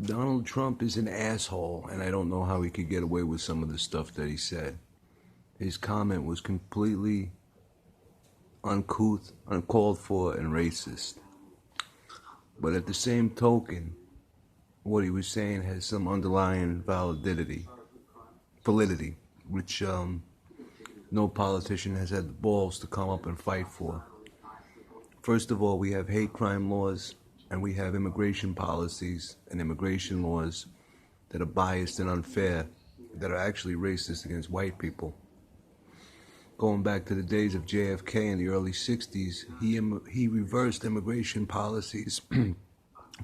Donald Trump is an asshole, and I don't know how he could get away with some of the stuff that he said. His comment was completely uncouth, uncalled for, and racist. But at the same token, what he was saying has some underlying validity, which no politician has had the balls to come up and fight for. First of all, we have hate crime laws, and we have immigration policies and immigration laws that are biased and unfair, that are actually racist against white people. Going back to the days of JFK in the early 60s, he reversed immigration policies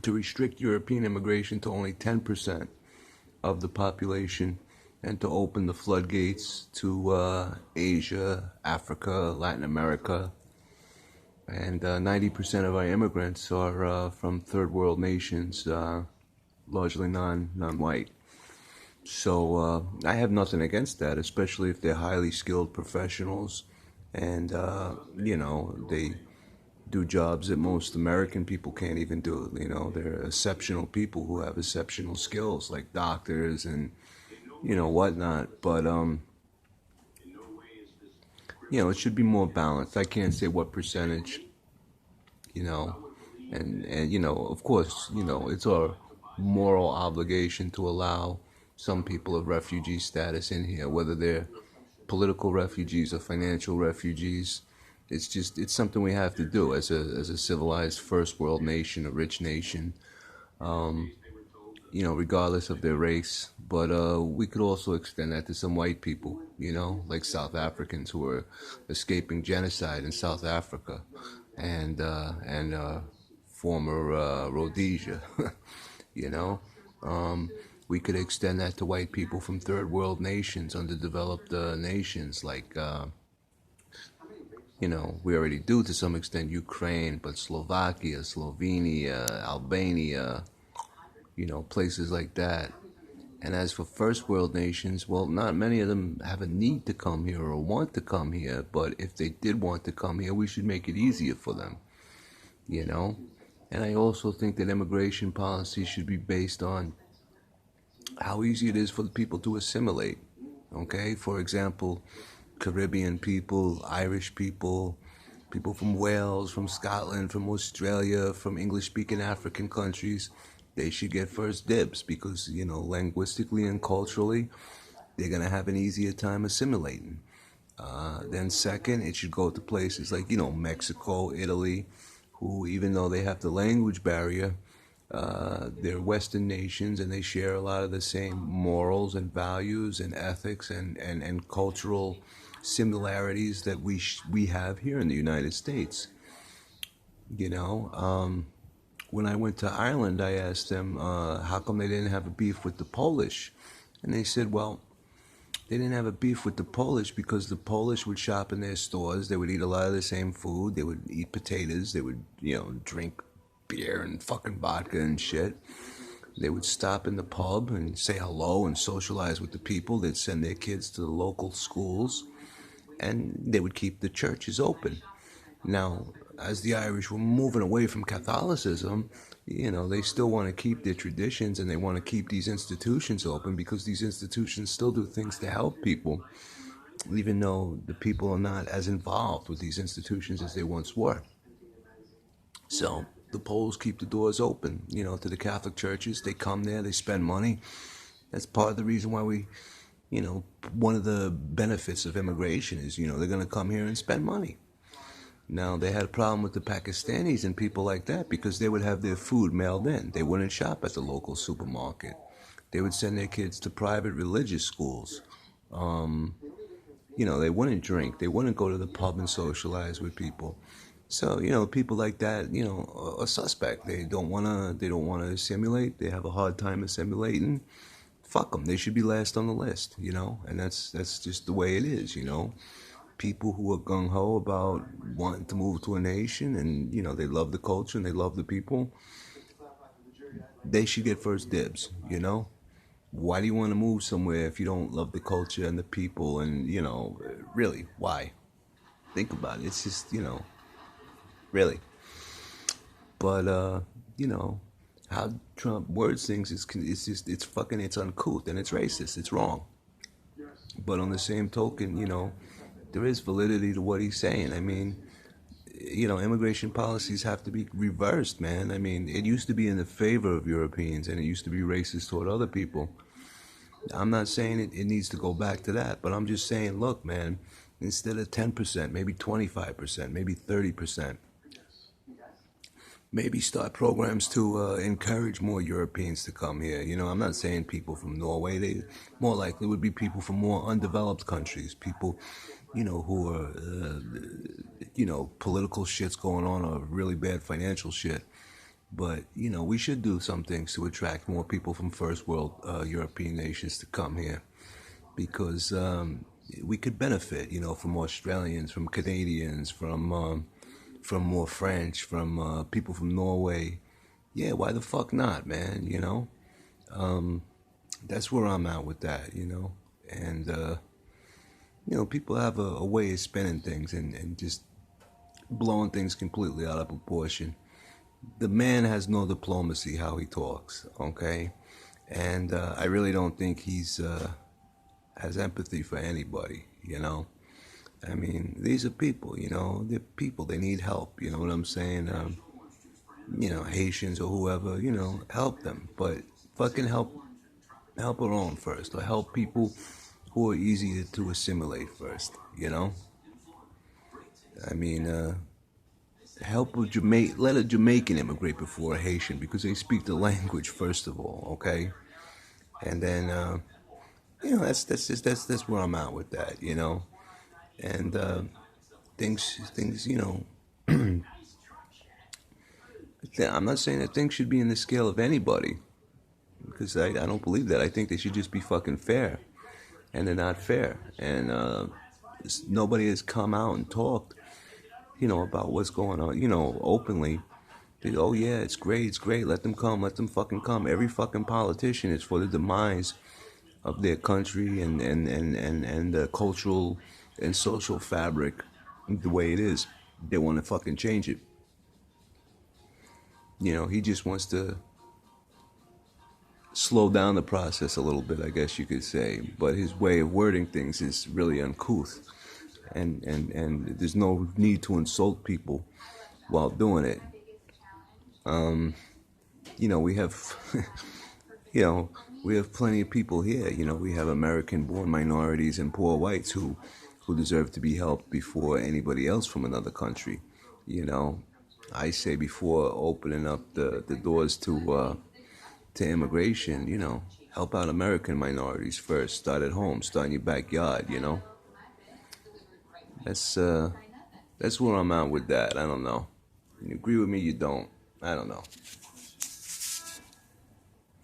to restrict European immigration to only 10% of the population and to open the floodgates to Asia, Africa, Latin America. And 90% of our immigrants are from third world nations, largely non-white. So I have nothing against that, especially if they're highly skilled professionals and, they do jobs that most American people can't even do. They're exceptional people who have exceptional skills like doctors and, whatnot. But, it should be more balanced. I can't say what percentage, you know, and of course, it's our moral obligation to allow some people of refugee status in here, whether they're political refugees or financial refugees. It's something we have to do as a civilized first world nation, a rich nation, regardless of their race. But we could also extend that to some white people, like South Africans who are escaping genocide in South Africa, and former Rhodesia, you know. We could extend that to white people from third world nations, underdeveloped nations like, we already do to some extent Ukraine, but Slovakia, Slovenia, Albania, places like that. And as for first world nations, well, not many of them have a need to come here or want to come here, but if they did want to come here, we should make it easier for them, And I also think that immigration policy should be based on how easy it is for the people to assimilate, okay? For example, Caribbean people, Irish people, people from Wales, from Scotland, from Australia, from English-speaking African countries, they should get first dibs because, linguistically and culturally, they're going to have an easier time assimilating. Then second, it should go to places like, Mexico, Italy, who, even though they have the language barrier, they're Western nations and they share a lot of the same morals and values and ethics and cultural similarities that we have here in the United States. When I went to Ireland, I asked them how come they didn't have a beef with the Polish, and they said, well, they didn't have a beef with the Polish because the Polish would shop in their stores. They would eat a lot of the same food. They would eat potatoes. They would, drink beer and fucking vodka and shit. They would stop in the pub and say hello and socialize with the people. They'd send their kids to the local schools, and they would keep the churches open. Now, as the Irish were moving away from Catholicism, they still want to keep their traditions and they want to keep these institutions open because these institutions still do things to help people, even though the people are not as involved with these institutions as they once were. So the Poles keep the doors open, to the Catholic churches. They come there, they spend money. That's part of the reason why one of the benefits of immigration is, they're going to come here and spend money. Now, they had a problem with the Pakistanis and people like that because they would have their food mailed in. They wouldn't shop at the local supermarket. They would send their kids to private religious schools. They wouldn't drink. They wouldn't go to the pub and socialize with people. So, people like that, are suspect. They don't want to assimilate. They have a hard time assimilating. Fuck them. They should be last on the list, and that's just the way it is, People who are gung-ho about wanting to move to a nation and, they love the culture and they love the people, they should get first dibs, Why do you want to move somewhere if you don't love the culture and the people and, really, why? Think about it. It's just, really. But, how Trump words things is just it's fucking it's uncouth and it's racist. It's wrong. But on the same token, there is validity to what he's saying. I mean, immigration policies have to be reversed, man. I mean, it used to be in the favor of Europeans and it used to be racist toward other people. I'm not saying it needs to go back to that, but I'm just saying, look, man, instead of 10%, maybe 25%, maybe 30%, maybe start programs to encourage more Europeans to come here. I'm not saying people from Norway. They more likely would be people from more undeveloped countries, people, who are, political shit's going on or really bad financial shit. But, we should do some things to attract more people from first world European nations to come here because we could benefit, from Australians, from Canadians, from more French, from people from Norway. Yeah, why the fuck not, man, That's where I'm at with that, And, people have a way of spinning things and just blowing things completely out of proportion. The man has no diplomacy how he talks, okay? And I really don't think he's has empathy for anybody, I mean, these are people, they're people, they need help, you know what I'm saying? Haitians or whoever, help them, but fucking help our own first, or help people who are easy to assimilate first, I mean, let a Jamaican immigrate before a Haitian because they speak the language first of all, okay? And then, that's where I'm at with that, And things, I'm not saying that things should be in the scale of anybody because I don't believe that. I think they should just be fucking fair, and they're not fair. And nobody has come out and talked, about what's going on, openly. Oh yeah, it's great, let them come, let them fucking come. Every fucking politician is for the demise of their country and the cultural and social fabric the way it is. They want to fucking change it. He just wants to slow down the process a little bit, I guess you could say. But his way of wording things is really uncouth. And there's no need to insult people while doing it. We have, we have plenty of people here. We have American-born minorities and poor whites who deserve to be helped before anybody else from another country. I say before opening up the doors to immigration, help out American minorities first. Start at home. Start in your backyard. That's where I'm at with that. I don't know. You agree with me? You don't. I don't know.